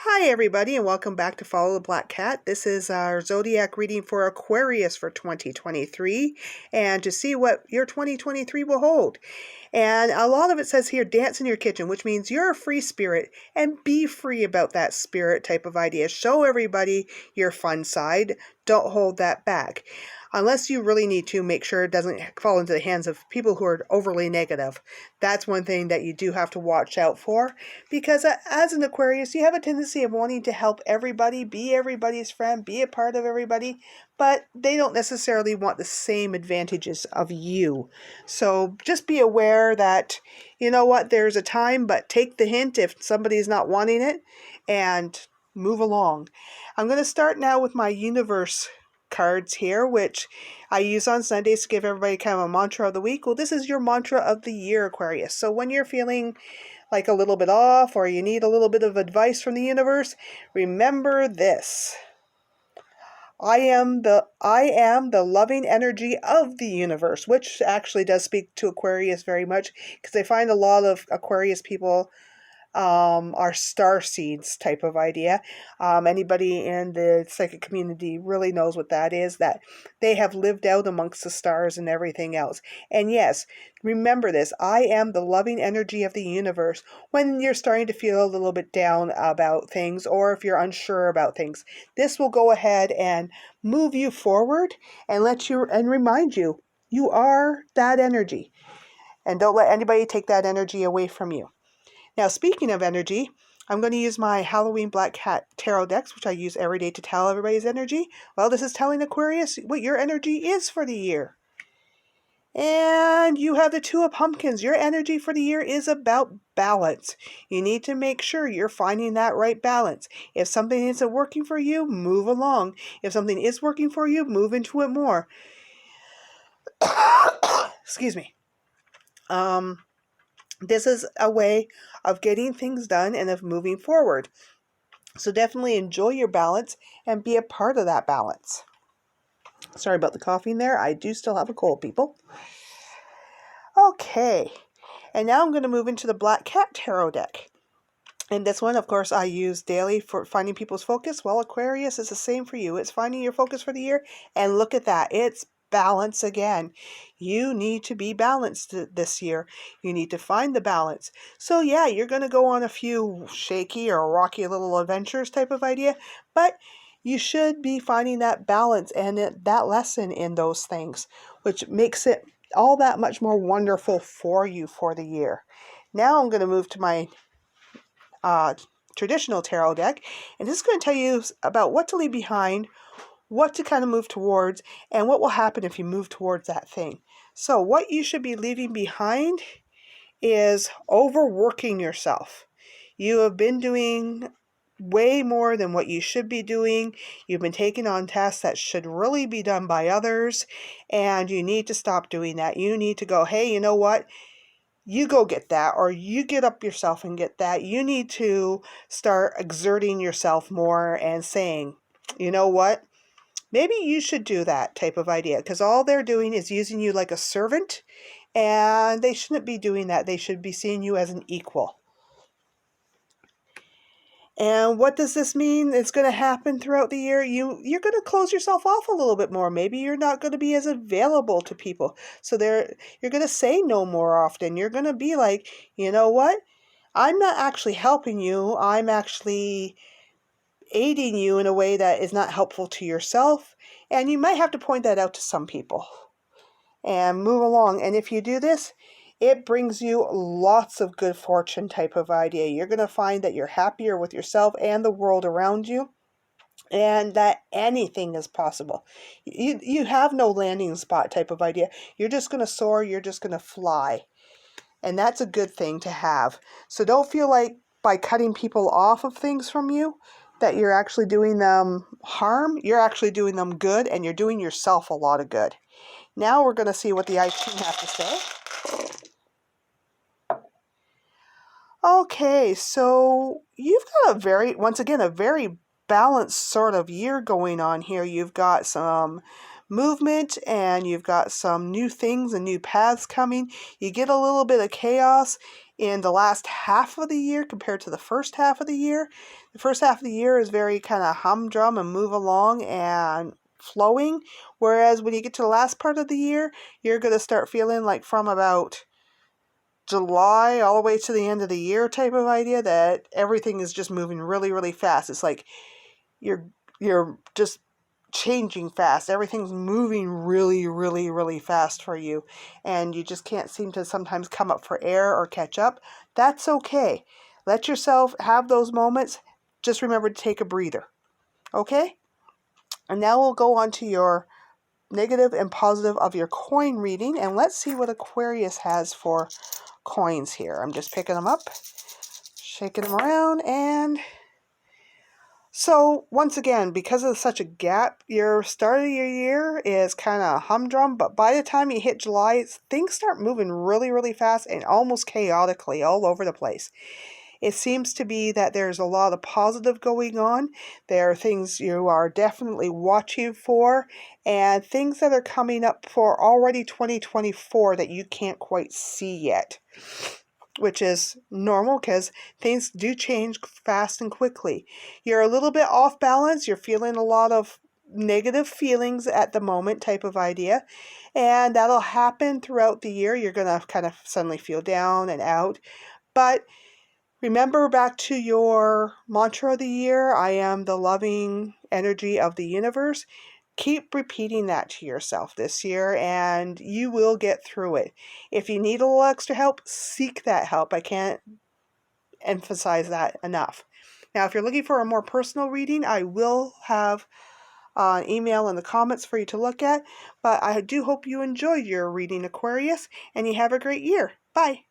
Hi everybody, and welcome back to Follow the Black Cat. This is our zodiac reading for Aquarius for 2023, and to see what your 2023 will hold. And a lot of it says here, dance in your kitchen, which means you're a free spirit, and be free about that spirit type of idea. Show everybody your fun side. Don't hold that back. Unless you really need to, make sure it doesn't fall into the hands of people who are overly negative. That's one thing that you do have to watch out for, because as an Aquarius, you have a tendency of wanting to help everybody, be everybody's friend, be a part of everybody, but they don't necessarily want the same advantages of you. So just be aware that, you know what, there's a time, but take the hint if somebody's not wanting it and move along. I'm going to start now with my universe cards here, which I use on Sundays to give everybody kind of a mantra of the week. Well, this is your mantra of the year, Aquarius. So when you're feeling like a little bit off or you need a little bit of advice from the universe, remember this. I am the loving energy of the universe, which actually does speak to Aquarius very much, because I find a lot of Aquarius people are star seeds type of idea. Anybody in the psychic community really knows what that is, that they have lived out amongst the stars and everything else. And yes, remember this, I am the loving energy of the universe. When you're starting to feel a little bit down about things, or if you're unsure about things, this will go ahead and move you forward and remind you, you are that energy. And don't let anybody take that energy away from you. Now, speaking of energy, I'm going to use my Halloween Black Cat Tarot decks, which I use every day to tell everybody's energy. Well, this is telling Aquarius what your energy is for the year. And you have the Two of Pumpkins. Your energy for the year is about balance. You need to make sure you're finding that right balance. If something isn't working for you, move along. If something is working for you, move into it more. Excuse me. This is a way of getting things done and of moving forward. So definitely enjoy your balance and be a part of that balance. Sorry about the coughing there. I do still have a cold, people. Okay. And now I'm going to move into the Black Cat Tarot deck. And this one, of course, I use daily for finding people's focus. Well, Aquarius is the same for you. It's finding your focus for the year. And look at that. It's balance again. You need to be balanced this year. You need to find the balance. So yeah, you're going to go on a few shaky or rocky little adventures type of idea, but you should be finding that balance and that lesson in those things, which makes it all that much more wonderful for you for the year. Now I'm going to move to my traditional tarot deck, and this is going to tell you about what to leave behind, what to kind of move towards, and what will happen if you move towards that thing. So what you should be leaving behind is overworking yourself. You have been doing way more than what you should be doing. You've been taking on tasks that should really be done by others, and you need to stop doing that. You need to go, hey, you know what? You go get that, or you get up yourself and get that. You need to start exerting yourself more and saying, you know what? Maybe you should do that type of idea, because all they're doing is using you like a servant, and they shouldn't be doing that. They should be seeing you as an equal. And what does this mean? It's going to happen throughout the year. You're going to close yourself off a little bit more. Maybe you're not going to be as available to people. So you're going to say no more often. You're going to be like, you know what? I'm not actually helping you. I'm actually aiding you in a way that is not helpful to yourself. And you might have to point that out to some people and move along. And if you do this, it brings you lots of good fortune type of idea. You're going to find that you're happier with yourself and the world around you, and that anything is possible. You have no landing spot type of idea. You're just going to soar. You're just going to fly. And that's a good thing to have. So don't feel like by cutting people off of things from you that you're actually doing them harm. You're actually doing them good, and you're doing yourself a lot of good. Now we're going to see what the I Ching have to say. Okay, so you've got once again, a very balanced sort of year going on here. You've got some movement, and you've got some new things and new paths coming. You get a little bit of chaos in the last half of the year compared to the first half of the year. The first half of the year is very kind of humdrum and move along and flowing, whereas when you get to the last part of the year, you're going to start feeling like from about July all the way to the end of the year type of idea that everything is just moving really, really fast. It's like you're just changing fast. Everything's moving really, really, really fast for you, and you just can't seem to sometimes come up for air or catch up. That's okay. Let yourself have those moments. Just remember to take a breather. Okay? And now we'll go on to your negative and positive of your coin reading, and let's see what Aquarius has for coins here. I'm just picking them up, shaking them around, and so once again, because of such a gap, your start of your year is kind of humdrum, but by the time you hit July, things start moving really, really fast and almost chaotically all over the place. It seems to be that there's a lot of positive going on. There are things you are definitely watching for, and things that are coming up for already 2024 that you can't quite see yet, which is normal because things do change fast and quickly. You're a little bit off balance. You're feeling a lot of negative feelings at the moment type of idea, and that'll happen throughout the year. You're going to kind of suddenly feel down and out, but remember back to your mantra of the year, I am the loving energy of the universe. Keep repeating that to yourself this year and you will get through it. If you need a little extra help, seek that help. I can't emphasize that enough. Now, if you're looking for a more personal reading, I will have an email in the comments for you to look at. But I do hope you enjoyed your reading, Aquarius, and you have a great year. Bye.